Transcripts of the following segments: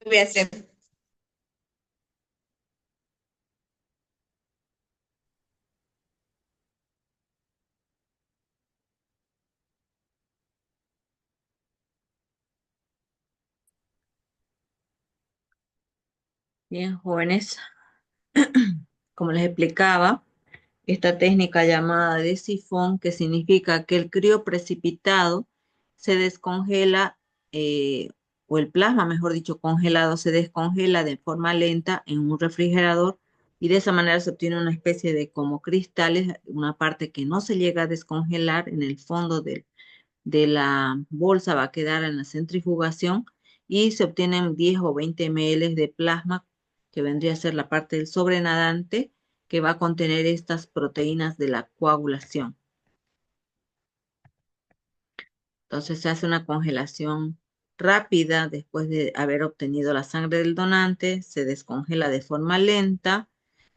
Voy a hacer. Bien, jóvenes, como les explicaba, esta técnica llamada de sifón, que significa que el crío precipitado se descongela, eh, o el plasma, mejor dicho, congelado, se descongela de forma lenta en un refrigerador y de esa manera se obtiene una especie de como cristales, una parte que no se llega a descongelar en el fondo de la bolsa va a quedar en la centrifugación y se obtienen 10 o 20 ml de plasma, que vendría a ser la parte del sobrenadante, que va a contener estas proteínas de la coagulación. Entonces se hace una congelación rápida después de haber obtenido la sangre del donante, se descongela de forma lenta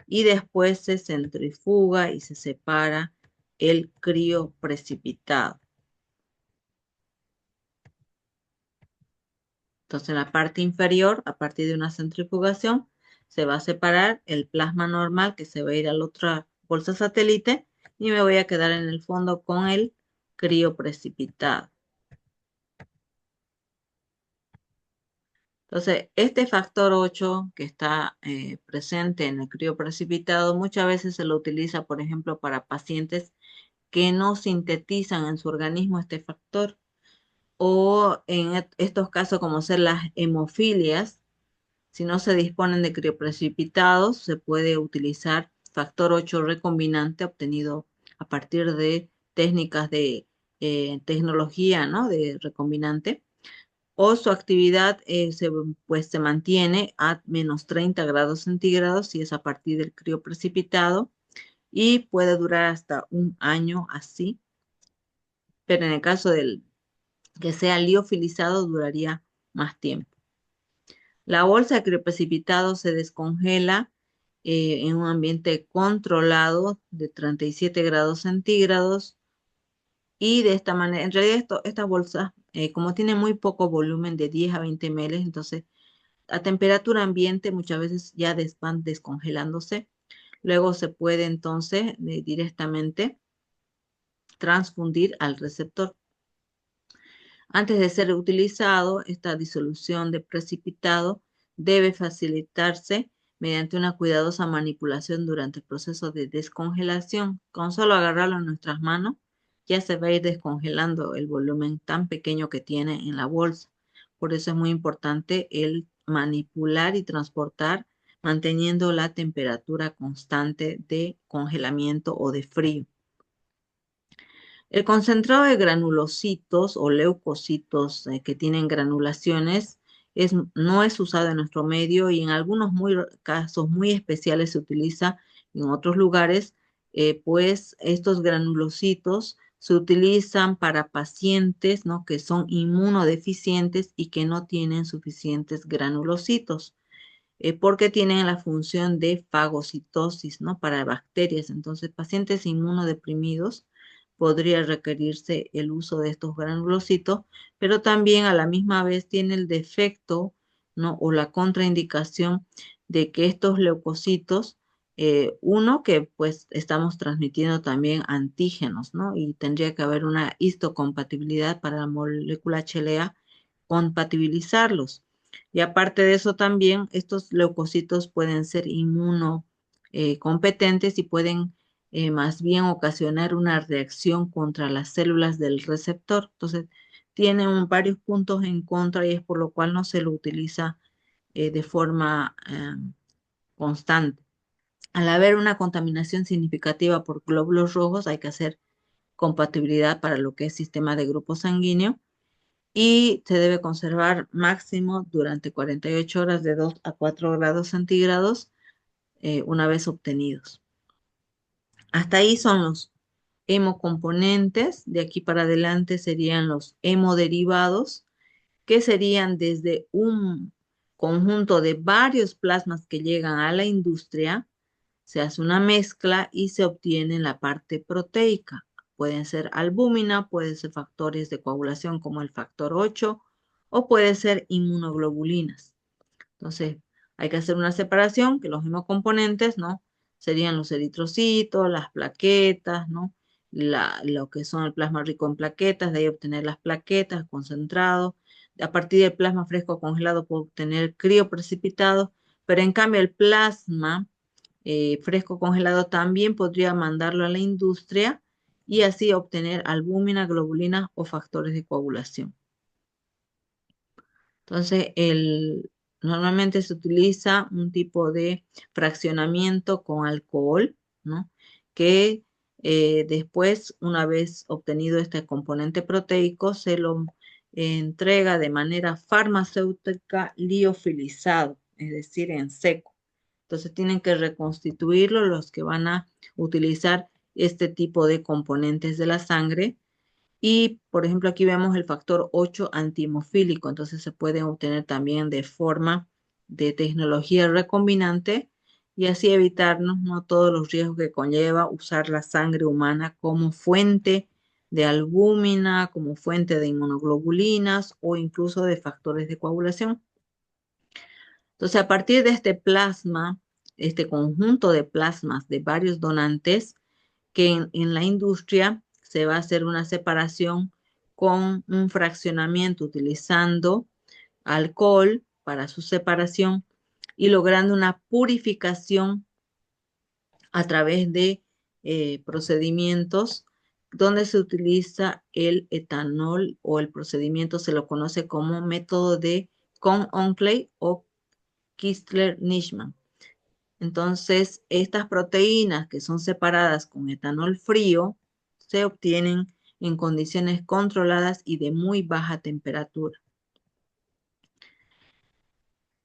y después se centrifuga y se separa el crío precipitado. Entonces, en la parte inferior, a partir de una centrifugación, se va a separar el plasma normal que se va a ir a la otra bolsa satélite y me voy a quedar en el fondo con el crío precipitado. Entonces, este factor 8 que está presente en el crío precipitado muchas veces se lo utiliza, por ejemplo, para pacientes que no sintetizan en su organismo este factor o en estos casos como ser las hemofilias. Si no se disponen de crioprecipitados, se puede utilizar factor 8 recombinante obtenido a partir de técnicas de tecnología, ¿no? De recombinante. O su actividad pues, se mantiene a menos 30 grados centígrados si es a partir del crioprecipitado y puede durar hasta un año así. Pero en el caso del que sea liofilizado, duraría más tiempo. La bolsa de crioprecipitado se descongela en un ambiente controlado de 37 grados centígrados y de esta manera, en realidad estas bolsas, como tienen muy poco volumen de 10 a 20 ml, entonces a temperatura ambiente muchas veces ya van descongelándose. Luego se puede entonces directamente transfundir al receptor. Antes de ser utilizado, esta disolución de precipitado debe facilitarse mediante una cuidadosa manipulación durante el proceso de descongelación. Con solo agarrarlo en nuestras manos, ya se va a ir descongelando el volumen tan pequeño que tiene en la bolsa. Por eso es muy importante el manipular y transportar manteniendo la temperatura constante de congelamiento o de frío. El concentrado de granulocitos o leucocitos que tienen granulaciones no es usado en nuestro medio y en algunos casos muy especiales se utiliza en otros lugares, pues estos granulocitos se utilizan para pacientes, ¿no? Que son inmunodeficientes y que no tienen suficientes granulocitos, porque tienen la función de fagocitosis, ¿no? Para bacterias. Entonces, pacientes inmunodeprimidos podría requerirse el uso de estos granulocitos, pero también a la misma vez tiene el defecto, ¿no? O la contraindicación de que estos leucocitos, uno, que pues estamos transmitiendo también antígenos, ¿no? Y tendría que haber una histocompatibilidad para la molécula HLA compatibilizarlos. Y aparte de eso también, estos leucocitos pueden ser inmunocompetentes y pueden más bien ocasionar una reacción contra las células del receptor. Entonces, tiene varios puntos en contra y es por lo cual no se lo utiliza de forma constante. Al haber una contaminación significativa por glóbulos rojos, hay que hacer compatibilidad para lo que es sistema de grupo sanguíneo y se debe conservar máximo durante 48 horas de 2 a 4 grados centígrados una vez obtenidos. Hasta ahí son los hemocomponentes, de aquí para adelante serían los hemoderivados, que serían desde un conjunto de varios plasmas que llegan a la industria, se hace una mezcla y se obtiene la parte proteica. Pueden ser albúmina, pueden ser factores de coagulación como el factor 8 o puede ser inmunoglobulinas. Entonces, hay que hacer una separación, que los hemocomponentes, ¿no? Serían los eritrocitos, las plaquetas, ¿no? Lo que son el plasma rico en plaquetas, de ahí obtener las plaquetas concentrados. A partir del plasma fresco congelado puedo obtener crioprecipitado, pero en cambio el plasma fresco congelado también podría mandarlo a la industria y así obtener albúmina, globulina o factores de coagulación. Entonces, normalmente se utiliza un tipo de fraccionamiento con alcohol, ¿no? Que después, una vez obtenido este componente proteico, se lo entrega de manera farmacéutica liofilizado, es decir, en seco. Entonces, tienen que reconstituirlo los que van a utilizar este tipo de componentes de la sangre y, por ejemplo, aquí vemos el factor 8 antihemofílico, entonces se puede obtener también de forma de tecnología recombinante y así evitarnos, ¿no?, todos los riesgos que conlleva usar la sangre humana como fuente de albúmina, como fuente de inmunoglobulinas o incluso de factores de coagulación. Entonces, a partir de este plasma, este conjunto de plasmas de varios donantes, que en la industria se va a hacer una separación con un fraccionamiento utilizando alcohol para su separación y logrando una purificación a través de procedimientos donde se utiliza el etanol o el procedimiento se lo conoce como método de Cohn-Unckley o Kistler-Nishman. Entonces, estas proteínas que son separadas con etanol frío se obtienen en condiciones controladas y de muy baja temperatura.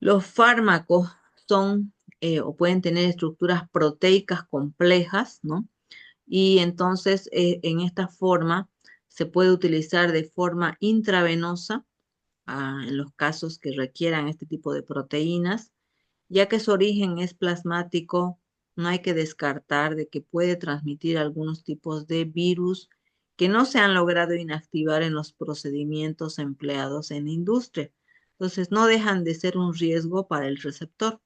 Los fármacos son o pueden tener estructuras proteicas complejas, ¿no? Y entonces en esta forma se puede utilizar de forma intravenosa en los casos que requieran este tipo de proteínas. Ya que su origen es plasmático, no hay que descartar de que puede transmitir algunos tipos de virus que no se han logrado inactivar en los procedimientos empleados en la industria. Entonces, no dejan de ser un riesgo para el receptor.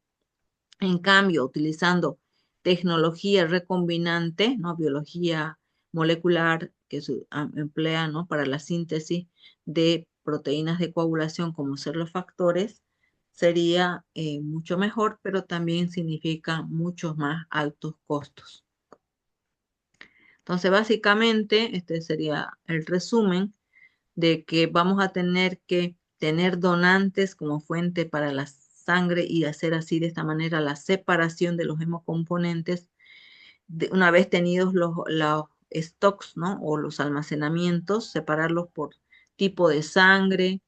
En cambio, utilizando tecnología recombinante, ¿no?, biología molecular que se emplea, ¿no?, para la síntesis de proteínas de coagulación como ser los factores, sería mucho mejor, pero también significa muchos más altos costos. Entonces, básicamente, este sería el resumen de que vamos a tener que tener donantes como fuente para la sangre y hacer así de esta manera la separación de los hemocomponentes una vez tenidos los stocks, ¿no?, o los almacenamientos, separarlos por tipo de sangre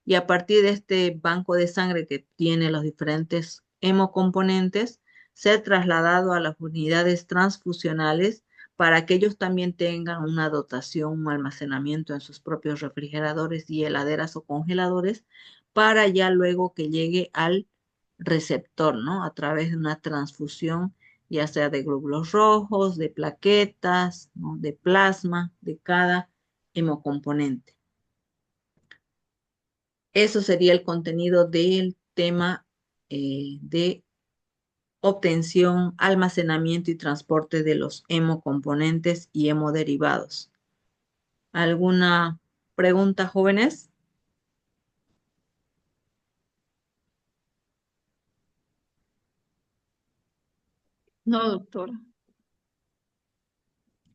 y a partir de este banco de sangre que tiene los diferentes hemocomponentes, ser trasladado a las unidades transfusionales para que ellos también tengan una dotación, un almacenamiento en sus propios refrigeradores y heladeras o congeladores, para ya luego que llegue al receptor, ¿no? A través de una transfusión, ya sea de glóbulos rojos, de plaquetas, ¿no?, de plasma, de cada hemocomponente. Eso sería el contenido del tema de obtención, almacenamiento y transporte de los hemocomponentes y hemoderivados. ¿Alguna pregunta, jóvenes? No, doctora.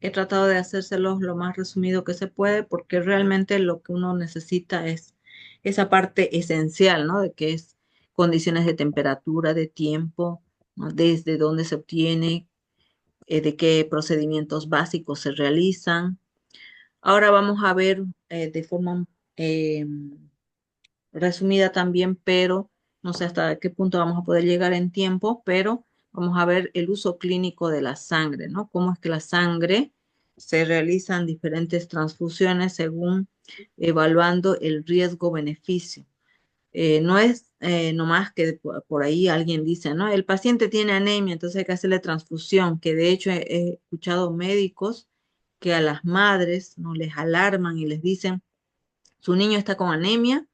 He tratado de hacérselos lo más resumido que se puede porque realmente lo que uno necesita es esa parte esencial, ¿no? De que es condiciones de temperatura, de tiempo, ¿no?, desde dónde se obtiene, de qué procedimientos básicos se realizan. Ahora vamos a ver de forma eh, resumida también, pero no sé hasta qué punto vamos a poder llegar en tiempo, pero vamos a ver el uso clínico de la sangre, ¿no? Cómo es que la sangre se realizan diferentes transfusiones según evaluando el riesgo-beneficio. No es nomás que por ahí alguien dice, no, el paciente tiene anemia, entonces hay que hacerle transfusión, que de hecho he escuchado médicos que a las madres no les alarman y les dicen, su niño está con anemia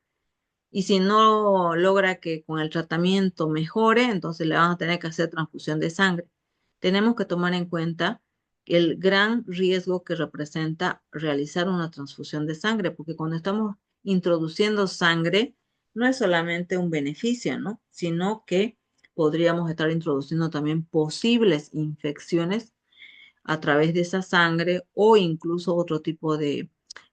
y si no logra que con el tratamiento mejore, entonces le vamos a tener que hacer transfusión de sangre. Tenemos que tomar en cuenta el gran riesgo que representa realizar una transfusión de sangre, porque cuando estamos introduciendo sangre, no es solamente un beneficio, ¿no? Sino que podríamos estar introduciendo también posibles infecciones a través de esa sangre o incluso otro tipo de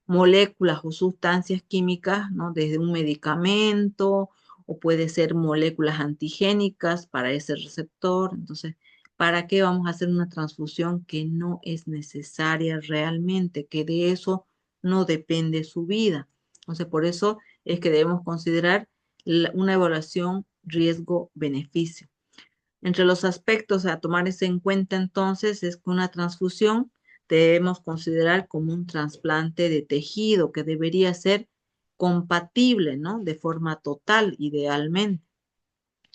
moléculas o sustancias químicas, ¿no? Desde un medicamento o puede ser moléculas antigénicas para ese receptor. Entonces, ¿para qué vamos a hacer una transfusión que no es necesaria realmente? Que de eso no depende su vida. Entonces, por eso es que debemos considerar una evaluación riesgo-beneficio. Entre los aspectos a tomar en cuenta entonces es que una transfusión debemos considerar como un trasplante de tejido que debería ser compatible, ¿no? De forma total, idealmente,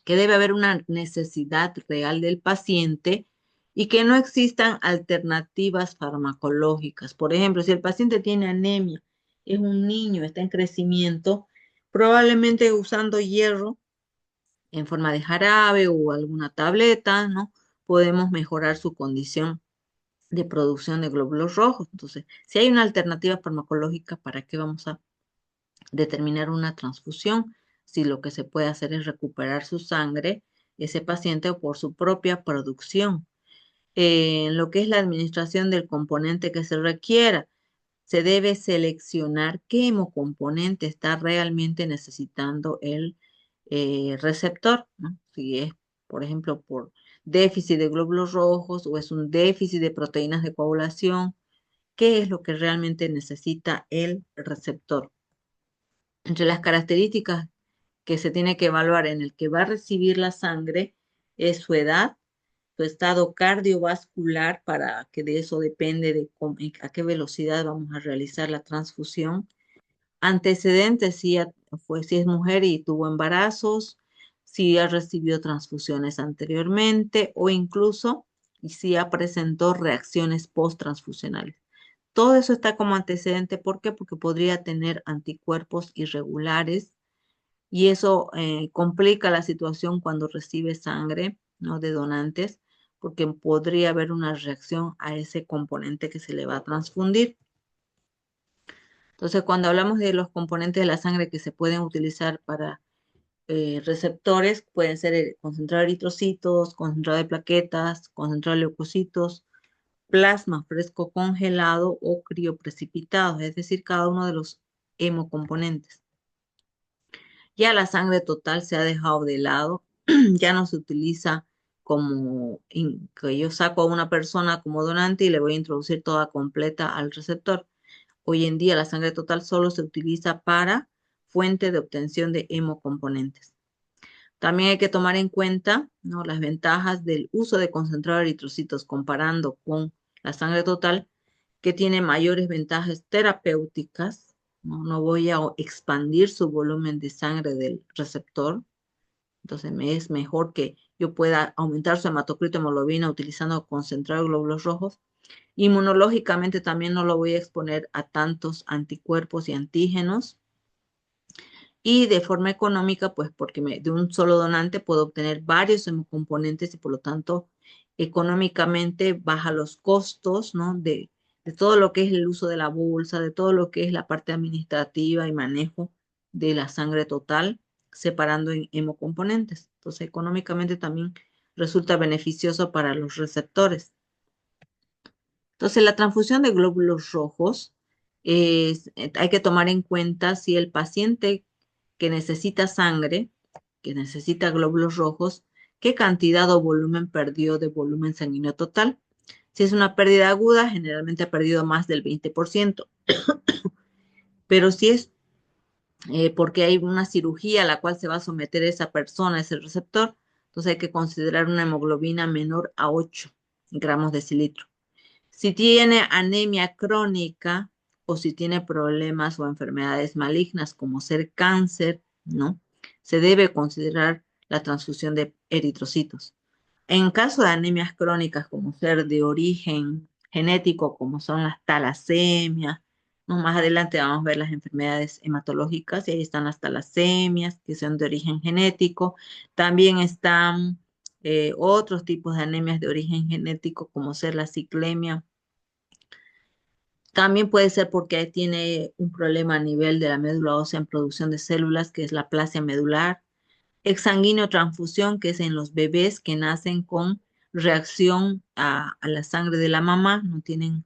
que debe haber una necesidad real del paciente y que no existan alternativas farmacológicas. Por ejemplo, si el paciente tiene anemia, es un niño, está en crecimiento, probablemente usando hierro en forma de jarabe o alguna tableta, ¿no? Podemos mejorar su condición de producción de glóbulos rojos. Entonces, si hay una alternativa farmacológica, ¿para qué vamos a determinar una transfusión? Si lo que se puede hacer es recuperar su sangre, ese paciente o por su propia producción. En lo que es la administración del componente que se requiera, se debe seleccionar qué hemocomponente está realmente necesitando el receptor, ¿no? Si es, por ejemplo, por déficit de glóbulos rojos o es un déficit de proteínas de coagulación, qué es lo que realmente necesita el receptor. Entre las características que se tiene que evaluar en el que va a recibir la sangre es su edad, su estado cardiovascular, para que de eso depende de a qué velocidad vamos a realizar la transfusión. Antecedentes, si es mujer y tuvo embarazos, si ha recibido transfusiones anteriormente o incluso y si ya presentó reacciones post-transfusionales. Todo eso está como antecedente. ¿Por qué? Porque podría tener anticuerpos irregulares y eso complica la situación cuando recibe sangre, ¿no? De donantes, porque podría haber una reacción a ese componente que se le va a transfundir. Entonces, cuando hablamos de los componentes de la sangre que se pueden utilizar para receptores, pueden ser el concentrado de eritrocitos, concentrado de plaquetas, concentrado de leucocitos, plasma fresco congelado o crioprecipitado, es decir, cada uno de los hemocomponentes. Ya la sangre total se ha dejado de lado, ya no se utiliza como que yo saco a una persona como donante y le voy a introducir toda completa al receptor. Hoy en día la sangre total solo se utiliza para fuente de obtención de hemocomponentes. También hay que tomar en cuenta, ¿no? Las ventajas del uso de concentrado de eritrocitos comparando con la sangre total, que tiene mayores ventajas terapéuticas. No, no voy a expandir su volumen de sangre del receptor. Entonces me es mejor que yo pueda aumentar su hematocrito hemoglobina utilizando concentrado de glóbulos rojos. Inmunológicamente también no lo voy a exponer a tantos anticuerpos y antígenos. Y de forma económica, pues porque de un solo donante puedo obtener varios hemocomponentes y por lo tanto económicamente baja los costos, ¿no? De todo lo que es el uso de la bolsa, de todo lo que es la parte administrativa y manejo de la sangre total, separando en hemocomponentes. Entonces, económicamente también resulta beneficioso para los receptores. Entonces, la transfusión de glóbulos rojos hay que tomar en cuenta si el paciente que necesita sangre, que necesita glóbulos rojos, qué cantidad o volumen perdió de volumen sanguíneo total. Si es una pérdida aguda, generalmente ha perdido más del 20%, pero si es porque hay una cirugía a la cual se va a someter esa persona, ese receptor, entonces hay que considerar una hemoglobina menor a 8 gramos de cilitro. Si tiene anemia crónica o si tiene problemas o enfermedades malignas como ser cáncer, ¿no? Se debe considerar la transfusión de eritrocitos. En caso de anemias crónicas como ser de origen genético, como son las talasemias, ¿no? Más adelante vamos a ver las enfermedades hematológicas y ahí están las talasemias, que son de origen genético. También están otros tipos de anemias de origen genético, como ser la ciclemia. También puede ser porque tiene un problema a nivel de la médula ósea en producción de células, que es la aplasia medular. Exsanguíneo transfusión, que es en los bebés que nacen con reacción a la sangre de la mamá, no tienen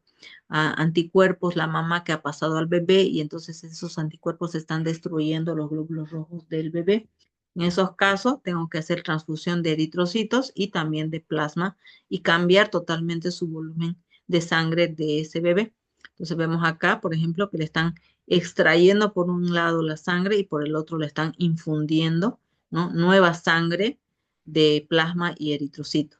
anticuerpos la mamá que ha pasado al bebé y entonces esos anticuerpos están destruyendo los glóbulos rojos del bebé. En esos casos tengo que hacer transfusión de eritrocitos y también de plasma y cambiar totalmente su volumen de sangre de ese bebé. Entonces vemos acá, por ejemplo, que le están extrayendo por un lado la sangre y por el otro le están infundiendo, ¿no? Nueva sangre de plasma y eritrocito.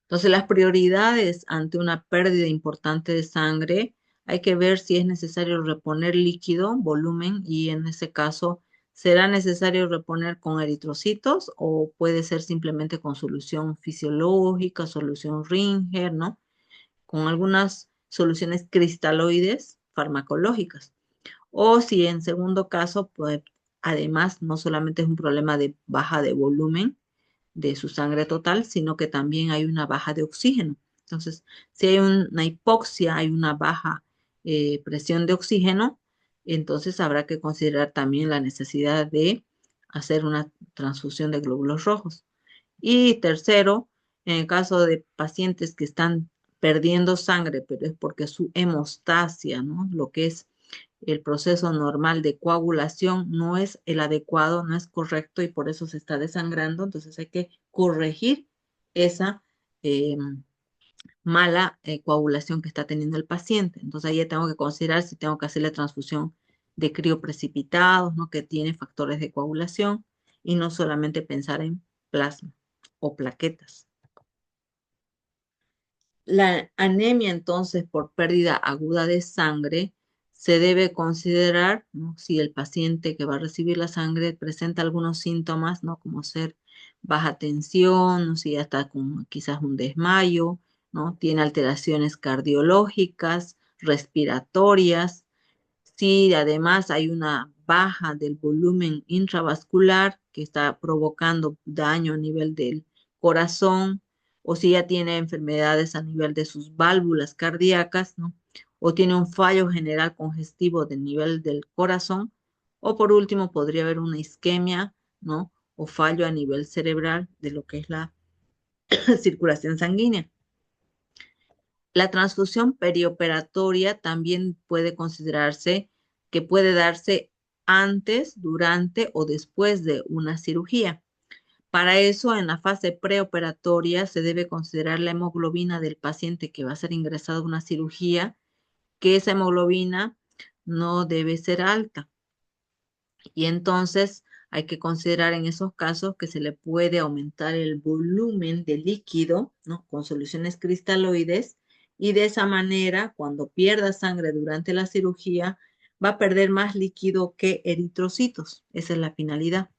Entonces, las prioridades ante una pérdida importante de sangre, hay que ver si es necesario reponer líquido, volumen, y en ese caso, ¿será necesario reponer con eritrocitos o puede ser simplemente con solución fisiológica, solución Ringer, ¿no? Con algunas soluciones cristaloides farmacológicas. O si en segundo caso, pues además no solamente es un problema de baja de volumen de su sangre total, sino que también hay una baja de oxígeno. Entonces, si hay una hipoxia, hay una baja presión de oxígeno, entonces habrá que considerar también la necesidad de hacer una transfusión de glóbulos rojos. Y tercero, en el caso de pacientes que están perdiendo sangre, pero es porque su hemostasia, ¿no? Lo que es el proceso normal de coagulación no es el adecuado, no es correcto y por eso se está desangrando. Entonces hay que corregir esa mala coagulación que está teniendo el paciente. Entonces ahí ya tengo que considerar si tengo que hacerle transfusión de crioprecipitados, ¿no? Que tiene factores de coagulación y no solamente pensar en plasma o plaquetas. La anemia, entonces, por pérdida aguda de sangre, se debe considerar, ¿no? Si el paciente que va a recibir la sangre presenta algunos síntomas, ¿no? Como ser baja tensión, ¿no? Si ya está con quizás un desmayo, ¿no? Tiene alteraciones cardiológicas, respiratorias, si además hay una baja del volumen intravascular que está provocando daño a nivel del corazón, o si ya tiene enfermedades a nivel de sus válvulas cardíacas, ¿no? O tiene un fallo general congestivo del nivel del corazón, o por último podría haber una isquemia, ¿no? O fallo a nivel cerebral de lo que es la circulación sanguínea. La transfusión perioperatoria también puede considerarse que puede darse antes, durante o después de una cirugía. Para eso, en la fase preoperatoria se debe considerar la hemoglobina del paciente que va a ser ingresado a una cirugía, que esa hemoglobina no debe ser alta. Y entonces hay que considerar en esos casos que se le puede aumentar el volumen de líquido, ¿no? Con soluciones cristaloides y de esa manera, cuando pierda sangre durante la cirugía, va a perder más líquido que eritrocitos. Esa es la finalidad.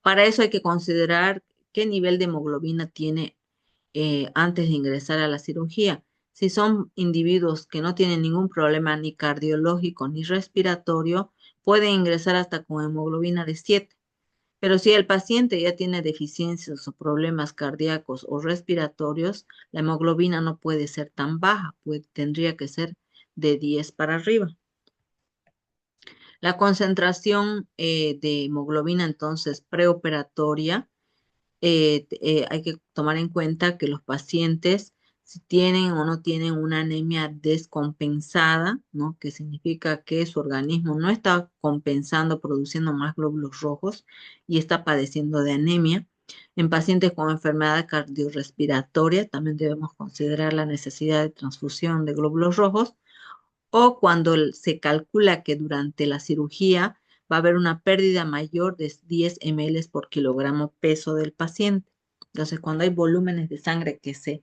Para eso hay que considerar qué nivel de hemoglobina tiene antes de ingresar a la cirugía. Si son individuos que no tienen ningún problema ni cardiológico ni respiratorio, pueden ingresar hasta con hemoglobina de 7. Pero si el paciente ya tiene deficiencias o problemas cardíacos o respiratorios, la hemoglobina no puede ser tan baja, tendría que ser de 10 para arriba. La concentración de hemoglobina entonces preoperatoria hay que tomar en cuenta que los pacientes, si tienen o no tienen una anemia descompensada, ¿no? Que significa que su organismo no está compensando, produciendo más glóbulos rojos y está padeciendo de anemia. En pacientes con enfermedad cardiorrespiratoria también debemos considerar la necesidad de transfusión de glóbulos rojos o cuando se calcula que durante la cirugía va a haber una pérdida mayor de 10 ml por kilogramo peso del paciente. Entonces, cuando hay volúmenes de sangre que se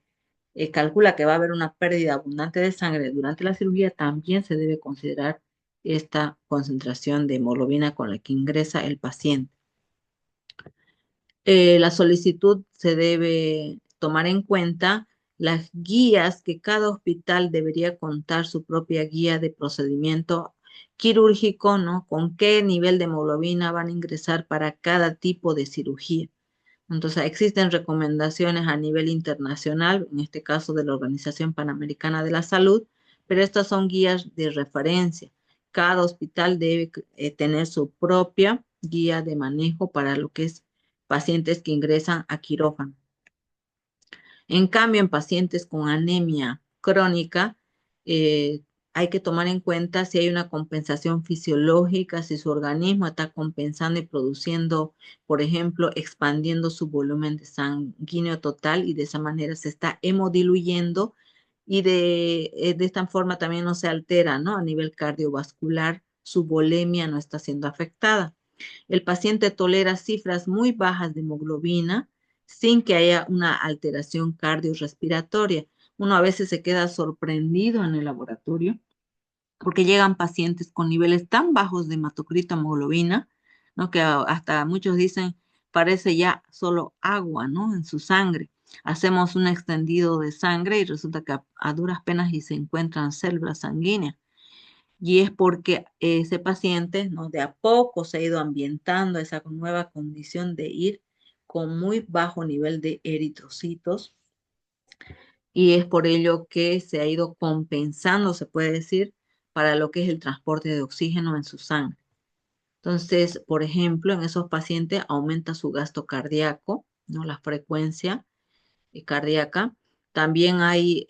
calcula que va a haber una pérdida abundante de sangre durante la cirugía, también se debe considerar esta concentración de hemoglobina con la que ingresa el paciente. La solicitud se debe tomar en cuenta las guías que cada hospital debería contar su propia guía de procedimiento quirúrgico, ¿no? Con qué nivel de hemoglobina van a ingresar para cada tipo de cirugía. Entonces, existen recomendaciones a nivel internacional, en este caso de la Organización Panamericana de la Salud, pero estas son guías de referencia. Cada hospital debe tener su propia guía de manejo para lo que es pacientes que ingresan a quirófano. En cambio, en pacientes con anemia crónica, eh, hay que tomar en cuenta si hay una compensación fisiológica, si su organismo está compensando y produciendo, por ejemplo, expandiendo su volumen de sanguíneo total y de esa manera se está hemodiluyendo y de esta forma también no se altera, ¿no? A nivel cardiovascular, su volemia no está siendo afectada. El paciente tolera cifras muy bajas de hemoglobina sin que haya una alteración cardiorrespiratoria. Uno a veces se queda sorprendido en el laboratorio porque llegan pacientes con niveles tan bajos de hematocrito hemoglobina, ¿no? Que hasta muchos dicen parece ya solo agua, ¿no? En su sangre. Hacemos un extendido de sangre y resulta que a duras penas y se encuentran células sanguíneas y es porque ese paciente, ¿no? De a poco se ha ido ambientando a esa nueva condición de ir con muy bajo nivel de eritrocitos y es por ello que se ha ido compensando, se puede decir, para lo que es el transporte de oxígeno en su sangre. Entonces, por ejemplo, en esos pacientes aumenta su gasto cardíaco, ¿no? La frecuencia cardíaca. También hay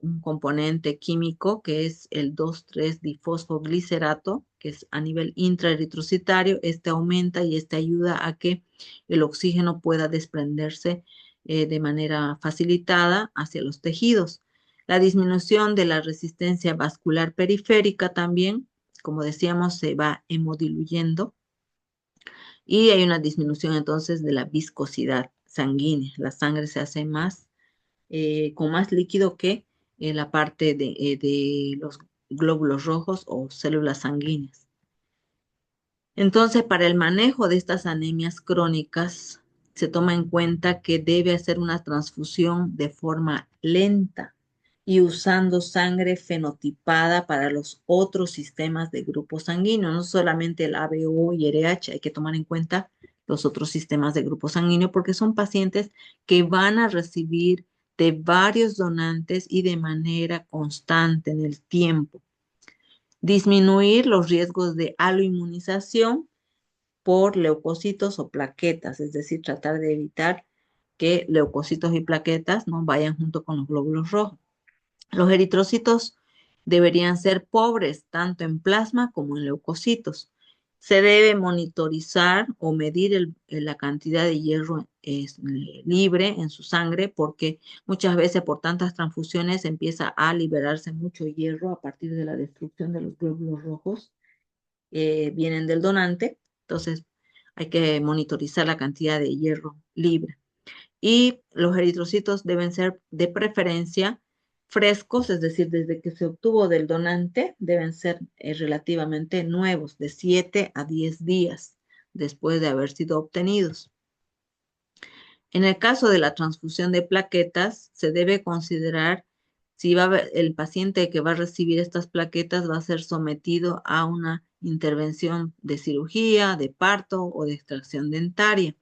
un componente químico que es el 2,3-difosfoglicerato, que es a nivel intraeritrocitario. Este aumenta y este ayuda a que el oxígeno pueda desprenderse de manera facilitada hacia los tejidos. La disminución de la resistencia vascular periférica también, como decíamos, se va hemodiluyendo y hay una disminución entonces de la viscosidad sanguínea. La sangre se hace más con más líquido que la parte de los glóbulos rojos o células sanguíneas. Entonces, para el manejo de estas anemias crónicas, se toma en cuenta que debe hacer una transfusión de forma lenta y usando sangre fenotipada para los otros sistemas de grupo sanguíneo, no solamente el ABO y RH, hay que tomar en cuenta los otros sistemas de grupo sanguíneo porque son pacientes que van a recibir de varios donantes y de manera constante en el tiempo. Disminuir los riesgos de aloinmunización por leucocitos o plaquetas, es decir, tratar de evitar que leucocitos y plaquetas no vayan junto con los glóbulos rojos. Los eritrocitos deberían ser pobres tanto en plasma como en leucocitos. Se debe monitorizar o medir la cantidad de hierro libre en su sangre porque muchas veces por tantas transfusiones empieza a liberarse mucho hierro a partir de la destrucción de los glóbulos rojos vienen del donante. Entonces hay que monitorizar la cantidad de hierro libre y los eritrocitos deben ser de preferencia frescos, es decir, desde que se obtuvo del donante, deben ser relativamente nuevos, de 7 a 10 días después de haber sido obtenidos. En el caso de la transfusión de plaquetas, se debe considerar si el paciente que va a recibir estas plaquetas va a ser sometido a una intervención de cirugía, de parto o de extracción dentaria.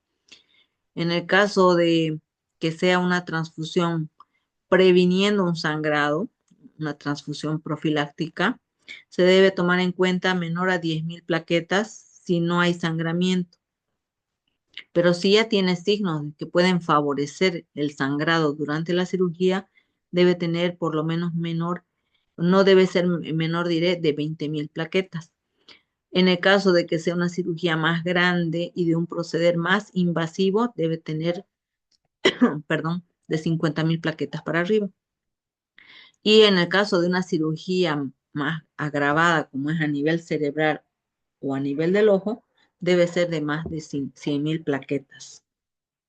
En el caso de que sea una transfusión previniendo un sangrado, una transfusión profiláctica, se debe tomar en cuenta menor a 10.000 plaquetas si no hay sangramiento. Pero si ya tiene signos que pueden favorecer el sangrado durante la cirugía, debe tener por lo menos menor, no debe ser menor, diré, de 20.000 plaquetas. En el caso de que sea una cirugía más grande y de un proceder más invasivo, debe tener perdón, de 50.000 plaquetas para arriba. Y en el caso de una cirugía más agravada, como es a nivel cerebral o a nivel del ojo, debe ser de más de 100.000 plaquetas,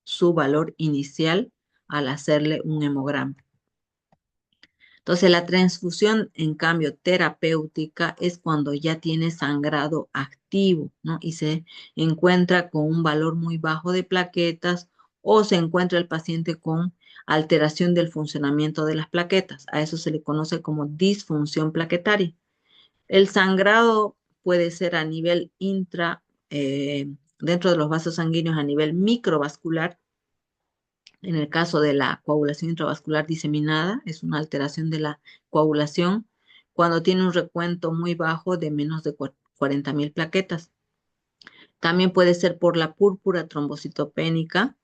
su valor inicial al hacerle un hemograma. Entonces, la transfusión, en cambio, terapéutica es cuando ya tiene sangrado activo, ¿no? Y se encuentra con un valor muy bajo de plaquetas o se encuentra el paciente con alteración del funcionamiento de las plaquetas. A eso se le conoce como disfunción plaquetaria. El sangrado puede ser a nivel dentro de los vasos sanguíneos a nivel microvascular. En el caso de la coagulación intravascular diseminada, es una alteración de la coagulación cuando tiene un recuento muy bajo de menos de 40.000 plaquetas. También puede ser por la púrpura trombocitopénica,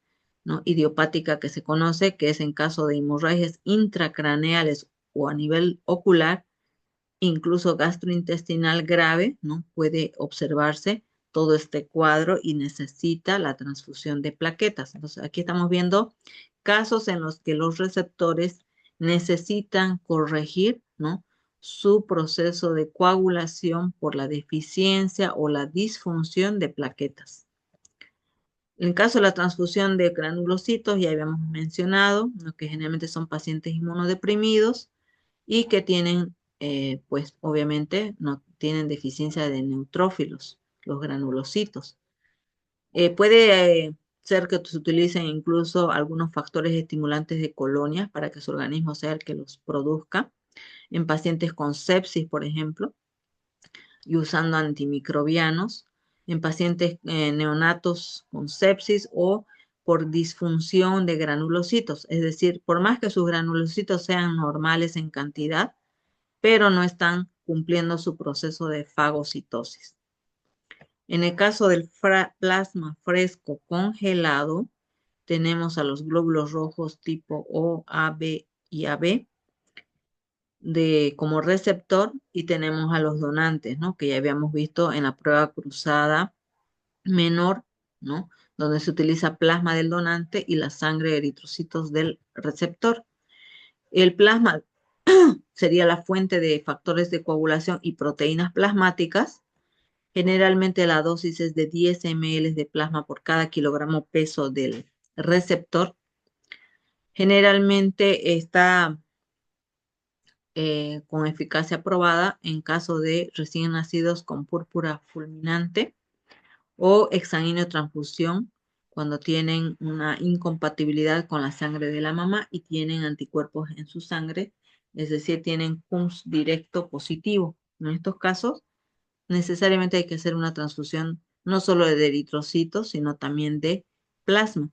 ¿no? Idiopática que se conoce, que es en caso de hemorragias intracraneales o a nivel ocular, incluso gastrointestinal grave, ¿no? Puede observarse todo este cuadro y necesita la transfusión de plaquetas. Entonces, aquí estamos viendo casos en los que los receptores necesitan corregir, ¿no? Su proceso de coagulación por la deficiencia o la disfunción de plaquetas. En caso de la transfusión de granulocitos, ya habíamos mencionado, ¿no? Que generalmente son pacientes inmunodeprimidos y que tienen, pues obviamente, no tienen deficiencia de neutrófilos, los granulocitos. Puede ser que se utilicen incluso algunos factores estimulantes de colonias para que su organismo sea el que los produzca. En pacientes con sepsis, por ejemplo, y usando antimicrobianos, en pacientes neonatos con sepsis o por disfunción de granulocitos. Es decir, por más que sus granulocitos sean normales en cantidad, pero no están cumpliendo su proceso de fagocitosis. En el caso del plasma fresco congelado, tenemos a los glóbulos rojos tipo O, A, B y AB como receptor y tenemos a los donantes, ¿no? Que ya habíamos visto en la prueba cruzada menor, ¿no? Donde se utiliza plasma del donante y la sangre de eritrocitos del receptor. El plasma sería la fuente de factores de coagulación y proteínas plasmáticas. Generalmente la dosis es de 10 ml de plasma por cada kilogramo peso del receptor. Generalmente está con eficacia probada en caso de recién nacidos con púrpura fulminante o exsanguíneo transfusión cuando tienen una incompatibilidad con la sangre de la mamá y tienen anticuerpos en su sangre, es decir, tienen CUMS directo positivo. En estos casos, necesariamente hay que hacer una transfusión no solo de eritrocitos, sino también de plasma.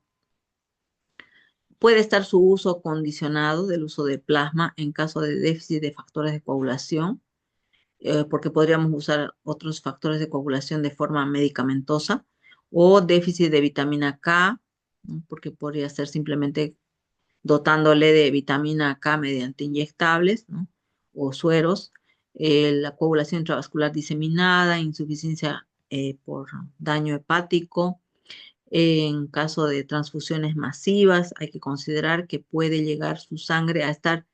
Puede estar su uso condicionado del uso de plasma en caso de déficit de factores de coagulación, porque podríamos usar otros factores de coagulación de forma medicamentosa, o déficit de vitamina K, ¿no? Porque podría ser simplemente dotándole de vitamina K mediante inyectables, ¿no? O sueros, la coagulación intravascular diseminada, insuficiencia por daño hepático. En caso de transfusiones masivas, hay que considerar que puede llegar su sangre a estar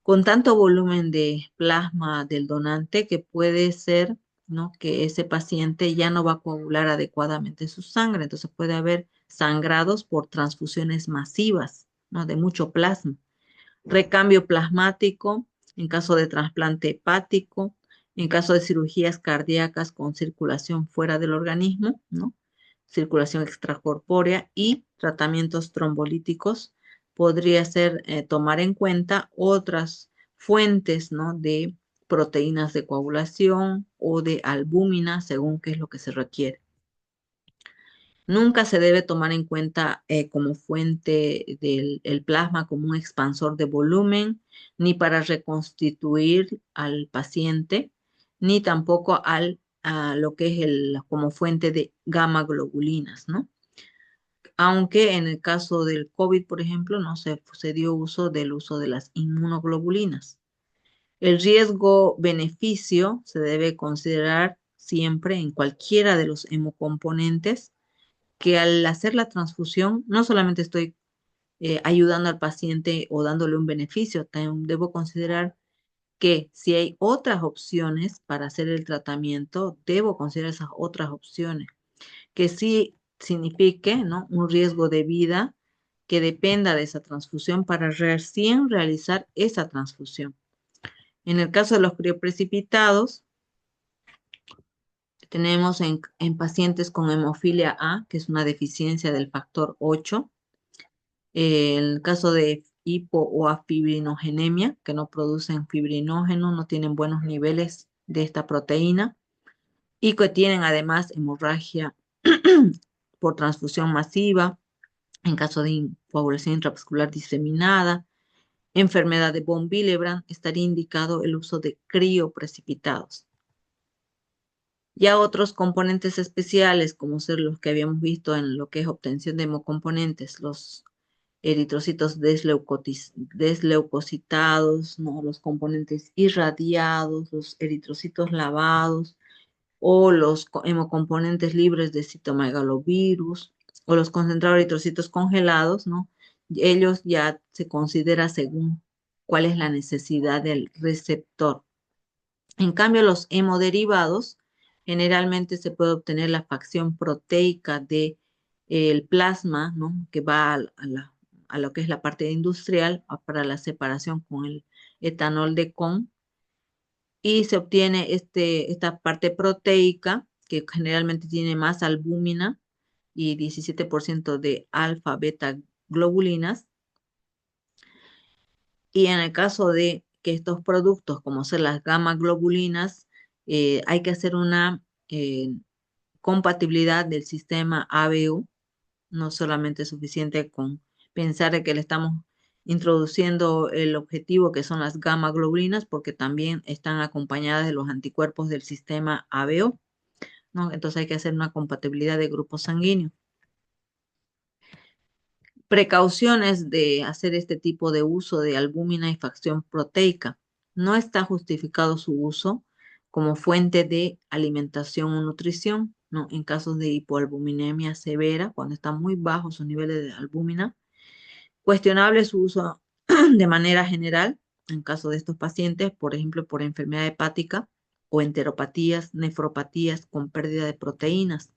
con tanto volumen de plasma del donante que puede ser, ¿no? Que ese paciente ya no va a coagular adecuadamente su sangre. Entonces puede haber sangrados por transfusiones masivas, ¿no? De mucho plasma. Recambio plasmático en caso de trasplante hepático, en caso de cirugías cardíacas con circulación fuera del organismo, ¿no? Circulación extracorpórea y tratamientos trombolíticos, podría ser tomar en cuenta otras fuentes, ¿no? De proteínas de coagulación o de albúmina, según qué es lo que se requiere. Nunca se debe tomar en cuenta como fuente del el plasma como un expansor de volumen, ni para reconstituir al paciente, ni tampoco a lo que es como fuente de gamma globulinas, ¿no? Aunque en el caso del COVID, por ejemplo, no se dio uso del uso de las inmunoglobulinas. El riesgo-beneficio se debe considerar siempre en cualquiera de los hemocomponentes que al hacer la transfusión no solamente estoy ayudando al paciente o dándole un beneficio, también debo considerar que si hay otras opciones para hacer el tratamiento, debo considerar esas otras opciones, que sí signifique, ¿no? Un riesgo de vida que dependa de esa transfusión para recién realizar esa transfusión. En el caso de los crioprecipitados, tenemos en pacientes con hemofilia A, que es una deficiencia del factor 8, En el caso de hipo o afibrinogenemia, que no producen fibrinógeno, no tienen buenos niveles de esta proteína y que tienen además hemorragia por transfusión masiva, en caso de coagulación intravascular diseminada, enfermedad de von Willebrand, estaría indicado el uso de crioprecipitados. Ya otros componentes especiales, como ser los que habíamos visto en lo que es obtención de hemocomponentes, los eritrocitos desleucocitados, ¿no? Los componentes irradiados, los eritrocitos lavados, o los hemocomponentes libres de citomegalovirus, o los concentrados eritrocitos congelados, ¿no? Ellos ya se considera según cuál es la necesidad del receptor. En cambio, los hemoderivados, generalmente se puede obtener la facción proteica de el plasma, ¿no? Que va a lo que es la parte industrial para la separación con el etanol de con, y se obtiene esta parte proteica que generalmente tiene más albúmina y 17% de alfa, beta globulinas. Y en el caso de que estos productos, como son las gamma globulinas, hay que hacer una compatibilidad del sistema ABU. No solamente es suficiente con pensar que le estamos introduciendo el objetivo que son las gamma globulinas, porque también están acompañadas de los anticuerpos del sistema ABO, ¿no? Entonces hay que hacer una compatibilidad de grupos sanguíneos. Precauciones de hacer este tipo de uso de albúmina y facción proteica. No está justificado su uso como fuente de alimentación o nutrición, ¿no? En casos de hipoalbuminemia severa, cuando están muy bajos sus niveles de albúmina. Cuestionable su uso de manera general en caso de estos pacientes, por ejemplo, por enfermedad hepática o enteropatías, nefropatías con pérdida de proteínas.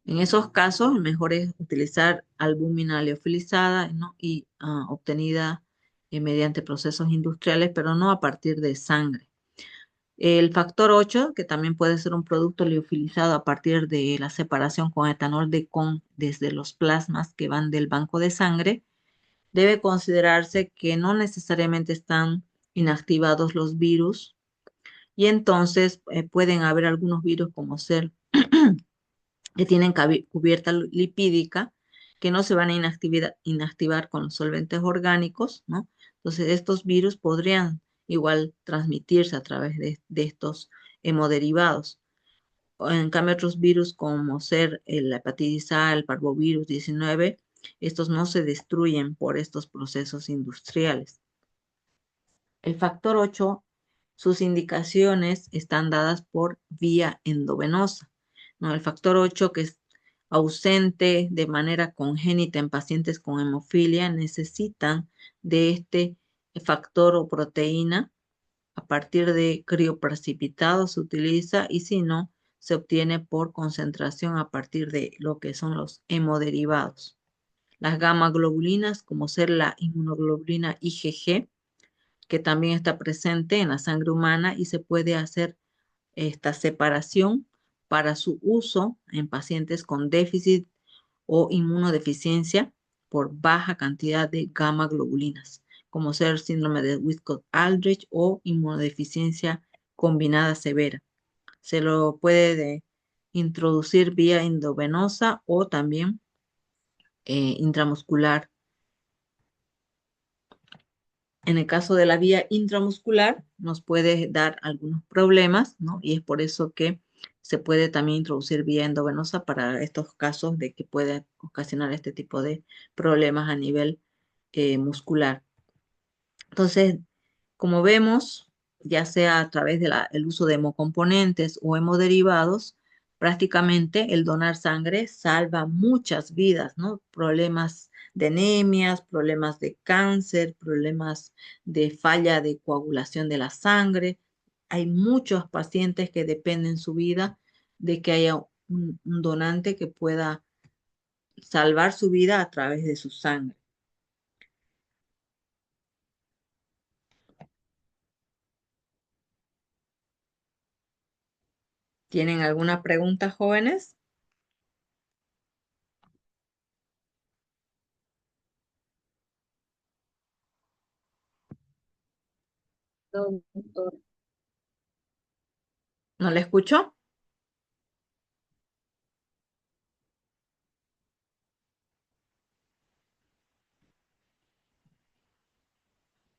En esos casos, lo mejor es utilizar albúmina liofilizada, ¿no? Y obtenida mediante procesos industriales, pero no a partir de sangre. El factor 8, que también puede ser un producto liofilizado a partir de la separación con etanol de con desde los plasmas que van del banco de sangre, debe considerarse que no necesariamente están inactivados los virus y entonces pueden haber algunos virus como ser que tienen cubierta lipídica, que no se van a inactivar con los solventes orgánicos, ¿no? Entonces, estos virus podrían igual transmitirse a través de estos hemoderivados. En cambio, otros virus como ser la hepatitis A, el parvovirus 19, estos no se destruyen por estos procesos industriales. El factor 8, sus indicaciones están dadas por vía endovenosa, ¿no? El factor 8 que es ausente de manera congénita en pacientes con hemofilia necesitan de este factor o proteína. A partir de crioprecipitado se utiliza y si no, se obtiene por concentración a partir de lo que son los hemoderivados. Las gamma globulinas, como ser la inmunoglobulina IgG, que también está presente en la sangre humana y se puede hacer esta separación para su uso en pacientes con déficit o inmunodeficiencia por baja cantidad de gamma globulinas, como ser síndrome de Wiskott-Aldrich o inmunodeficiencia combinada severa. Se lo puede introducir vía endovenosa o también intramuscular. En el caso de la vía intramuscular, nos puede dar algunos problemas, ¿no? Y es por eso que se puede también introducir vía endovenosa para estos casos de que puede ocasionar este tipo de problemas a nivel muscular. Entonces, como vemos, ya sea a través del uso de hemocomponentes o hemoderivados, prácticamente el donar sangre salva muchas vidas, ¿no? Problemas de anemias, problemas de cáncer, problemas de falla de coagulación de la sangre. Hay muchos pacientes que dependen su vida de que haya un donante que pueda salvar su vida a través de su sangre. ¿Tienen alguna pregunta, jóvenes? No, doctora. ¿No le escucho?